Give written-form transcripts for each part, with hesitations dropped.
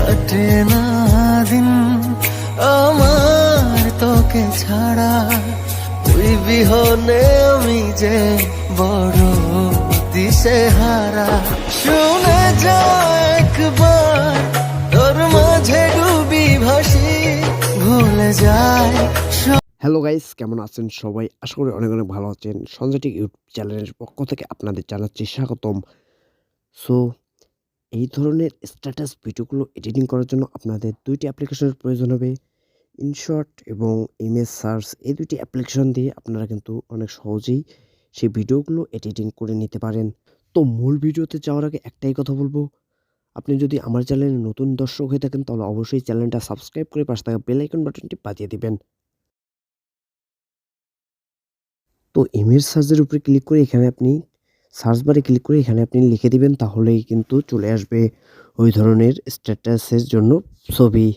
কাটে না দিন আমার তোকে ছাড়া, তুই বিহনে আমি যে বড় দিশেহারা। শুনে যা একবার তোর মাঝে ডুবি ভাসি, ভুলে যায়। হ্যালো গাইস, কেমন আছেন সবাই? আশা করি অনেক অনেক ভালো আছেন। সঞ্জয় ইউটিউব চ্যানেলের পক্ষ থেকে আপনাদের জানাচ্ছি স্বাগতম। সো এই ধরনের স্ট্যাটাস ভিডিওগুলো এডিটিং করার জন্য আপনাদের দুইটি অ্যাপ্লিকেশনের প্রয়োজন হবে, ইনশট এবং ইমেজ সার্চ। এই দুইটি অ্যাপ্লিকেশন দিয়ে আপনারা কিন্তু অনেক সহজেই সেই ভিডিওগুলো এডিটিং করে নিতে পারেন। তো মূল ভিডিওতে যাওয়ার আগে একটাই কথা বলবো, আপনি যদি আমার চ্যানেলে নতুন দর্শক হয়ে থাকেন তাহলে অবশ্যই চ্যানেলটা সাবস্ক্রাইব করে পাশে থাকা বেল আইকন বাটনটি বাজিয়ে দিবেন। তো ইমেজ সার্চের উপরে ক্লিক করে এখানে আপনি সার্চ বারে ক্লিক করে এখানে আপনি লিখে দিবেন, তাহলেই কিন্তু চলে আসবে ওই ধরনের স্ট্যাটাসের জন্য ছবি।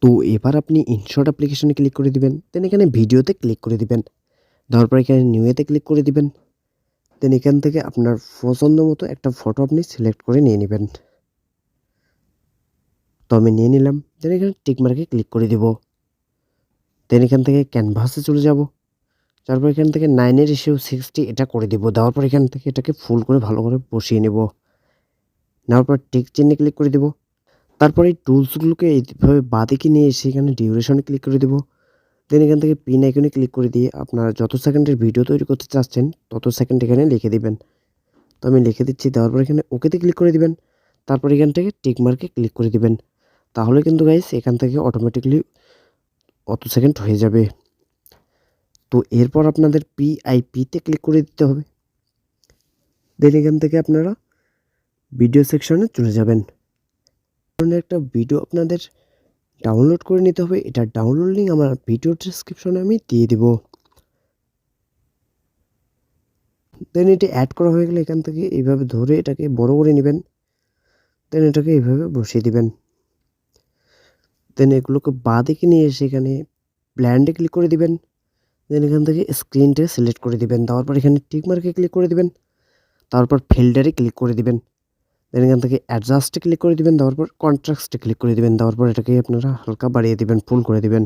তো এবার আপনি ইনশট অ্যাপ্লিকেশনে ক্লিক করে দিবেন, দেন এখানে ভিডিওতে ক্লিক করে দিবেন, দেওয়ার পর এখানে নিউতে ক্লিক করে দিবেন। দেন এখান থেকে আপনার পছন্দ মতো একটা ফটো আপনি সিলেক্ট করে নিয়ে নেবেন। তো আমি নিয়ে নিলাম, দেন এখানে টিক মার্কে ক্লিক করে দিব। দেন এখান থেকে ক্যানভাসে চলে যাব, তারপর এখান থেকে 9:60 এটা করে দিব। দেওয়ার পর এখান থেকে এটাকে ফুল করে ভালো করে বসিয়ে নেব। নেওয়ার পর টিক চিহ্নে ক্লিক করে দেব। তারপর এই টুলসগুলোকে এইভাবে বাঁদিকে নিয়ে এসে এখানে ডিউরেশনে ক্লিক করে দেব। দেন এখান থেকে পিন আইকনে ক্লিক করে দিয়ে আপনারা যত সেকেন্ডের ভিডিও তৈরি করতে চাচ্ছেন তত সেকেন্ড এখানে লিখে দিবেন। তো আমি লিখে দিচ্ছি। দেওয়ার পর এখানে ওকেতে ক্লিক করে দিবেন। তারপর এখান থেকে টিক মার্কে ক্লিক করে দিবেন। তাহলে কিন্তু গাইস এখান থেকে অটোমেটিকলি অত সেকেন্ড হয়ে যাবে। তো এরপর আপনাদের পিআইপিতে ক্লিক করে দিতে হবে। দেন এখান থেকে আপনারা ভিডিও সেকশনে চলে যাবেন। একটা ভিডিও আপনাদের ডাউনলোড করে নিতে হবে। এটা ডাউনলোড লিঙ্ক আমার ভিডিও ডেসক্রিপশনে আমি দিয়ে দিব। দেন এটি অ্যাড করা হয়ে গেলে এখান থেকে এইভাবে ধরে এটাকে বড় করে নেবেন। দেন এটাকে এইভাবে বসিয়ে দিবেন। দেন এগুলোকে বাঁদিকে নিয়ে এসে এখানে ব্ল্যান্ডে ক্লিক করে দিবেন। দেন এখান থেকে স্ক্রিনটা সিলেক্ট করে দিবেন। দেওয়ার পর এখানে টিক মার্কে ক্লিক করে দিবেন। তারপর ফিল্টারে ক্লিক করে দিবেন। দেন এখান থেকে অ্যাডজাস্টে ক্লিক করে দিবেন। দেওয়ার পর কন্ট্রাস্টে ক্লিক করে দিবেন। দেওয়ার পর এটাকে আপনারা হালকা বাড়িয়ে দিবেন, ফুল করে দিবেন।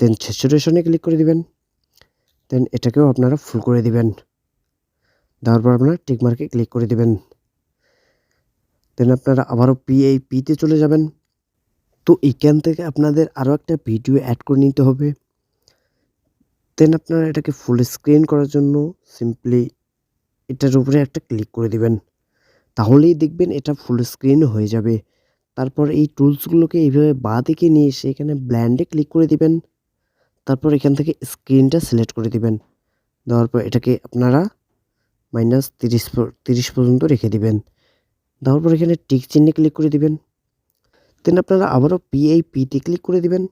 দেন স্যাচুরেশনে ক্লিক করে দিবেন। দেন এটাকেও আপনারা ফুল করে দিবেন। দেওয়ার পর আপনারা টিক মার্কে ক্লিক করে দিবেন। দেন আপনারা আবারও পিতে চলে যাবেন। তো এইখান থেকে আপনাদের আরও একটা ভিডিও অ্যাড করে নিতে হবে। দেন আপনারা এটাকে ফুল স্ক্রিন করার জন্য সিম্পলি এটার উপরে একটা ক্লিক করে দিবেন, তাহলেই দেখবেন এটা ফুল স্ক্রিন হয়ে যাবে। তারপর এই টুলসগুলোকে এইভাবে বাঁদিকে নিয়ে এসে এখানে ব্ল্যান্ডে ক্লিক করে দিবেন। তারপর এখান থেকে স্ক্রিনটা সিলেক্ট করে দিবেন। দেওয়ার পর এটাকে আপনারা -30 পর্যন্ত রেখে দিবেন। দেওয়ার পর এখানে টিক চিহ্নে ক্লিক করে দিবেন। দেন আপনারা আবারও পিতে ক্লিক করে দিবেন।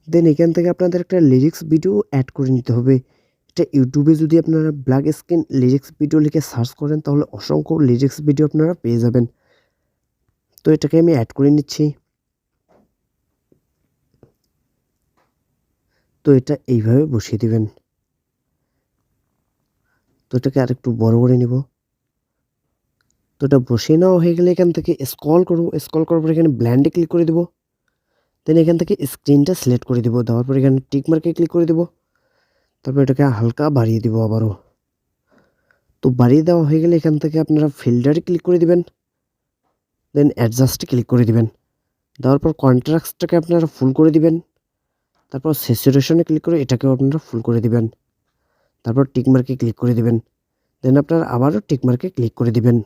দেন এখান থেকে আপনাদের একটা লিরিক্স ভিডিও অ্যাড করে নিতে হবে। এটা ইউটিউবে যদি আপনারা ব্ল্যাক স্ক্রিন লিরিক্স ভিডিও লিখে সার্চ করেন তাহলে অসংখ্য লিরিক্স ভিডিও আপনারা পেয়ে যাবেন। তো এটাকে আমি অ্যাড করে নিচ্ছি। তো এটা এইভাবে বসিয়ে দিবেন। তো এটাকে আরেকটু বড় করে নিব। তো এটা বসিয়ে নেওয়া হয়ে গেলে এখান থেকে স্ক্রল করব। স্ক্রল করার পর এখানে ব্ল্যান্ডে ক্লিক করে দেব। দেন এখান থেকে স্ক্রিনটা সিলেক্ট করে দেব। দেওয়ার পর এখানে টিক মার্কে ক্লিক করে দেব। তারপর এটাকে হালকা বাড়িয়ে দিব আবারও। তো বাড়িয়ে দেওয়া হয়ে গেলে এখান থেকে আপনারা ফিল্টারে ক্লিক করে দিবেন। দেন অ্যাডজাস্টে ক্লিক করে দিবেন। দেওয়ার পর কন্ট্রাস্টটাকে আপনারা ফুল করে দিবেন। তারপর স্যাচুরেশনে ক্লিক করে এটাকেও আপনারা ফুল করে দিবেন। তারপর টিক মার্কে ক্লিক করে দিবেন। দেন আপনারা আবারও টিক মার্কে ক্লিক করে দিবেন।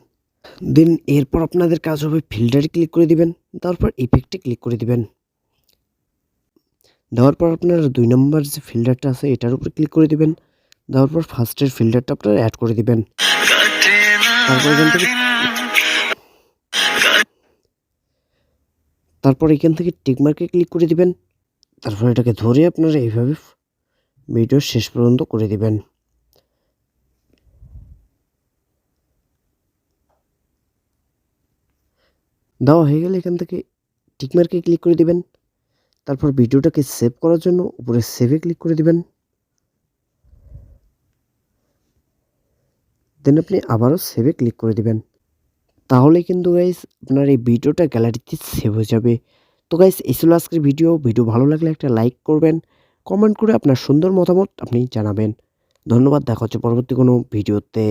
দেন এরপর আপনাদের কাজ হবে ফিল্টারে ক্লিক করে দিবেন। তারপর ইফেক্টে ক্লিক করে দিবেন। দেওয়ার পর আপনারা 2 নম্বর যে ফিল্টারটা আছে এটার উপরে ক্লিক করে দিবেন। দেওয়ার পর ফার্স্টের ফিল্টারটা আপনারা অ্যাড করে দিবেন। তারপর এখান থেকে টিক মার্কে ক্লিক করে দিবেন। তারপর এটাকে ধরে আপনারা এইভাবে ভিডিও শেষ পর্যন্ত করে দিবেন। দেওয়া হয়ে গেলে এখান থেকে টিক মার্কে ক্লিক করে দিবেন। তারপর ভিডিওটাকে সেভ করার জন্য উপরে সেভে ক্লিক করে দিবেন। দেন আপনি আবারও সেভে ক্লিক করে দিবেন। তাহলে কিন্তু গাইস আপনার এই ভিডিওটা গ্যালারিতে সেভ হয়ে যাবে। তো গাইস এই ছিল আজকের ভিডিও। ভিডিও ভালো লাগলে একটা লাইক করবেন, কমেন্ট করে আপনার সুন্দর মতামত আপনি জানাবেন। ধন্যবাদ, দেখা হচ্ছে পরবর্তী কোনো ভিডিওতে।